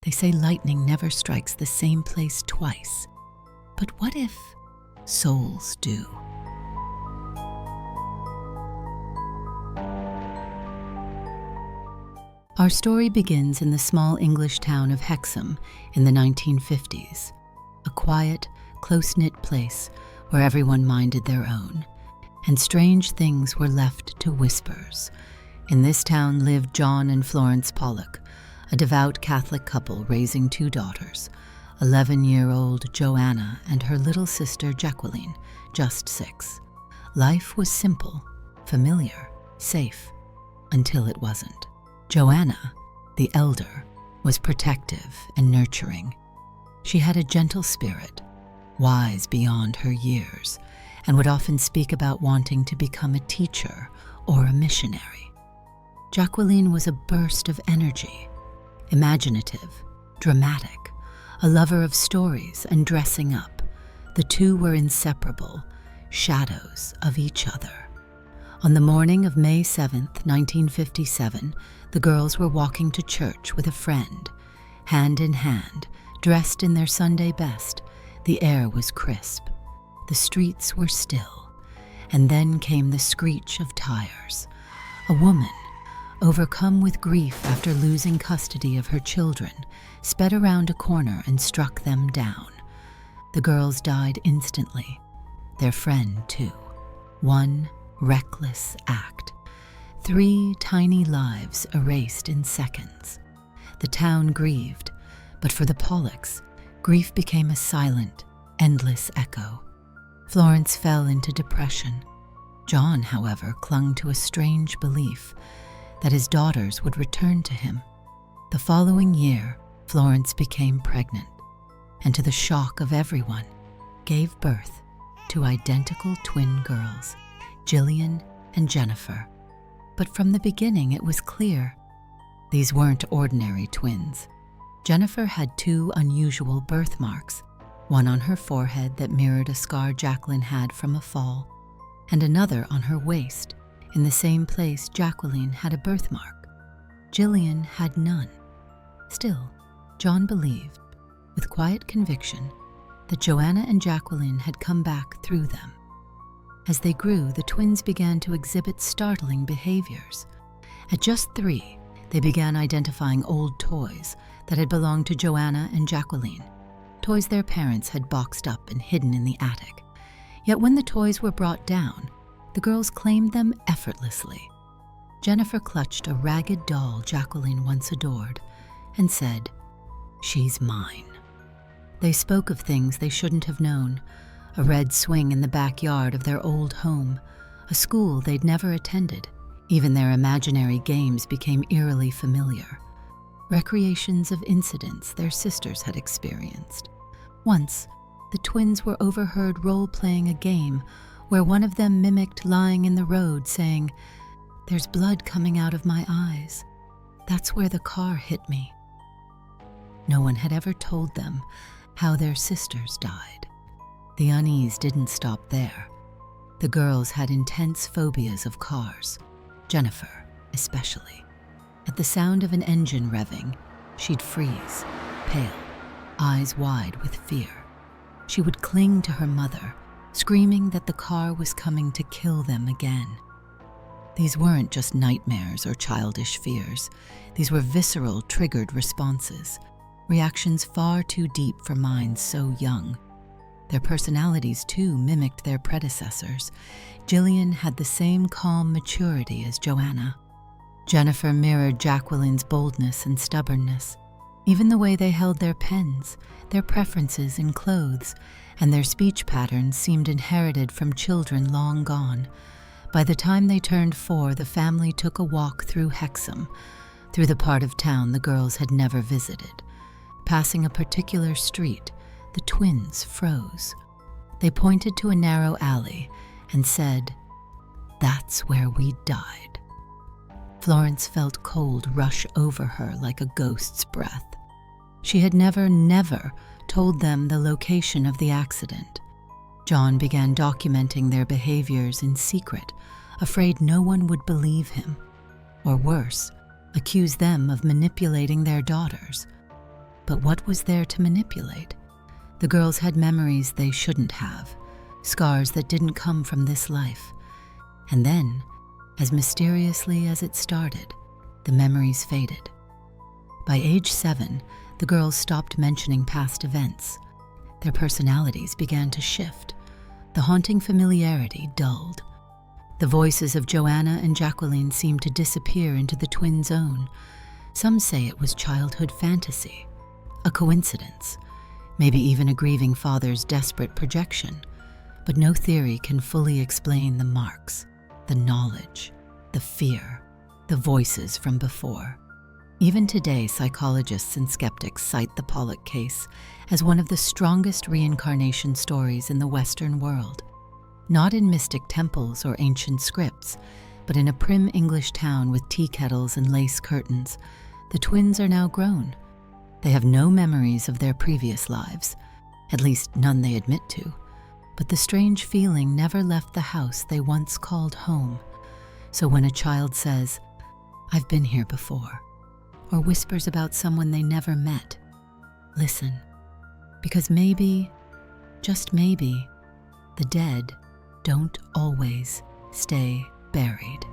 They say lightning never strikes the same place twice. But what if souls do? Our story begins in the small English town of Hexham in the 1950s, a quiet, close-knit place where everyone minded their own, and strange things were left to whispers. In this town lived John and Florence Pollock, a devout Catholic couple raising 2 daughters, 11-year-old Joanna and her little sister Jacqueline, just 6. Life was simple, familiar, safe, until it wasn't. Joanna, the elder, was protective and nurturing. She had a gentle spirit, wise beyond her years, and would often speak about wanting to become a teacher or a missionary. Jacqueline was a burst of energy, imaginative, dramatic, a lover of stories and dressing up. The two were inseparable, shadows of each other. On the morning of May 7th, 1957, the girls were walking to church with a friend. Hand in hand, dressed in their Sunday best, the air was crisp. The streets were still. And then came the screech of tires. A woman, overcome with grief after losing custody of her children, sped around a corner and struck them down. The girls died instantly. Their friend, too. One reckless act. 3 tiny lives erased in seconds. The town grieved, but for the Pollocks, grief became a silent, endless echo. Florence fell into depression. John, however, clung to a strange belief that his daughters would return to him. The following year, Florence became pregnant, and to the shock of everyone, gave birth to identical twin girls, Gillian and Jennifer. But from the beginning it was clear these weren't ordinary twins. Jennifer had 2 unusual birthmarks, one on her forehead that mirrored a scar Jacqueline had from a fall, and another on her waist, in the same place Jacqueline had a birthmark. Gillian had none. Still, John believed, with quiet conviction, that Joanna and Jacqueline had come back through them. As they grew, the twins began to exhibit startling behaviors. At just 3, they began identifying old toys that had belonged to Joanna and Jacqueline, toys their parents had boxed up and hidden in the attic. Yet when the toys were brought down, the girls claimed them effortlessly. Jennifer clutched a ragged doll Jacqueline once adored and said, "She's mine." They spoke of things they shouldn't have known, a red swing in the backyard of their old home, a school they'd never attended. Even their imaginary games became eerily familiar, recreations of incidents their sisters had experienced. Once, the twins were overheard role-playing a game where one of them mimicked lying in the road saying, "There's blood coming out of my eyes. That's where the car hit me." No one had ever told them how their sisters died. The unease didn't stop there. The girls had intense phobias of cars, Jennifer especially. At the sound of an engine revving, she'd freeze, pale, eyes wide with fear. She would cling to her mother, screaming that the car was coming to kill them again. These weren't just nightmares or childish fears. These were visceral, triggered responses, reactions far too deep for minds so young. Their personalities, too, mimicked their predecessors. Gillian had the same calm maturity as Joanna. Jennifer mirrored Jacqueline's boldness and stubbornness. Even the way they held their pens, their preferences in clothes, and their speech patterns seemed inherited from children long gone. By the time they turned 4, the family took a walk through Hexham, through the part of town the girls had never visited. Passing a particular street, the twins froze. They pointed to a narrow alley and said, "That's where we died." Florence felt cold rush over her like a ghost's breath. She had never told them the location of the accident. John began documenting their behaviors in secret, afraid no one would believe him, or worse, accuse them of manipulating their daughters. But what was there to manipulate? The girls had memories they shouldn't have, scars that didn't come from this life. And then, as mysteriously as it started, the memories faded. By age 7, the girls stopped mentioning past events. Their personalities began to shift. The haunting familiarity dulled. The voices of Joanna and Jacqueline seemed to disappear into the twin zone. Some say it was childhood fantasy, a coincidence, maybe even a grieving father's desperate projection. But no theory can fully explain the marks, the knowledge, the fear, the voices from before. Even today, psychologists and skeptics cite the Pollock case as one of the strongest reincarnation stories in the Western world. Not in mystic temples or ancient scripts, but in a prim English town with tea kettles and lace curtains, the twins are now grown. They have no memories of their previous lives, at least none they admit to, but the strange feeling never left the house they once called home. So when a child says, "I've been here before," or whispers about someone they never met, listen, because maybe, just maybe, the dead don't always stay buried.